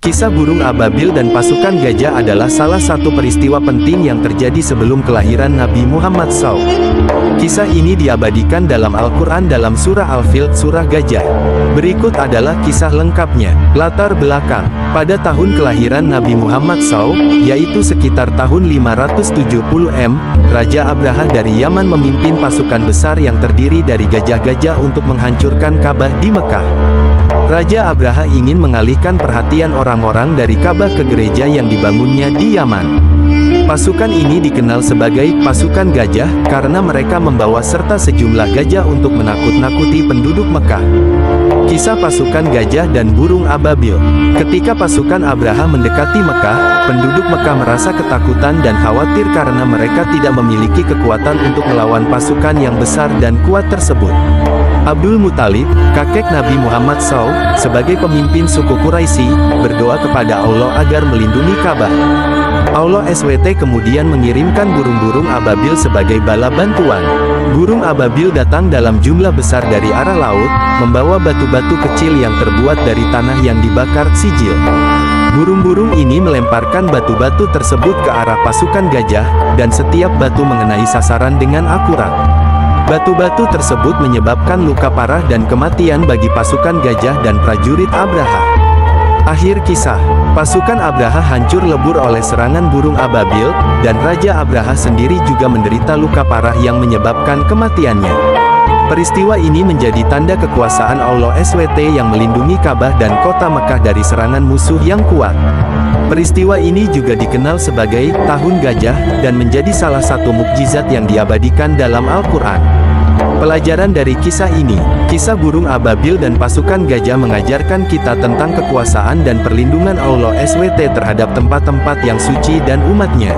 Kisah burung ababil dan pasukan gajah adalah salah satu peristiwa penting yang terjadi sebelum kelahiran Nabi Muhammad SAW. Kisah ini diabadikan dalam Al-Quran dalam surah Al-Fil, surah Gajah. Berikut adalah kisah lengkapnya. Latar belakang. Pada tahun kelahiran Nabi Muhammad SAW, yaitu sekitar tahun 570 M, Raja Abraha dari Yaman memimpin pasukan besar yang terdiri dari gajah-gajah untuk menghancurkan Ka'bah di Mekah. Raja Abraha ingin mengalihkan perhatian orang-orang dari Ka'bah ke gereja yang dibangunnya di Yaman. Pasukan ini dikenal sebagai pasukan gajah, karena mereka membawa serta sejumlah gajah untuk menakut-nakuti penduduk Mekah. Kisah pasukan gajah dan burung ababil. Ketika pasukan Abraha mendekati Mekah, penduduk Mekah merasa ketakutan dan khawatir karena mereka tidak memiliki kekuatan untuk melawan pasukan yang besar dan kuat tersebut. Abdul Muthalib, kakek Nabi Muhammad SAW, sebagai pemimpin suku Quraisy, berdoa kepada Allah agar melindungi Ka'bah. Allah SWT kemudian mengirimkan burung-burung ababil sebagai bala bantuan. Burung ababil datang dalam jumlah besar dari arah laut, membawa batu-batu kecil yang terbuat dari tanah yang dibakar sijil. Burung-burung ini melemparkan batu-batu tersebut ke arah pasukan gajah, dan setiap batu mengenai sasaran dengan akurat. Batu-batu tersebut menyebabkan luka parah dan kematian bagi pasukan gajah dan prajurit Abraha. Akhir kisah, pasukan Abraha hancur lebur oleh serangan burung ababil, dan Raja Abraha sendiri juga menderita luka parah yang menyebabkan kematiannya. Peristiwa ini menjadi tanda kekuasaan Allah SWT yang melindungi Ka'bah dan kota Mekah dari serangan musuh yang kuat. Peristiwa ini juga dikenal sebagai Tahun Gajah, dan menjadi salah satu mukjizat yang diabadikan dalam Al-Quran. Pelajaran dari kisah ini, kisah burung ababil dan pasukan gajah mengajarkan kita tentang kekuasaan dan perlindungan Allah SWT terhadap tempat-tempat yang suci dan umatnya.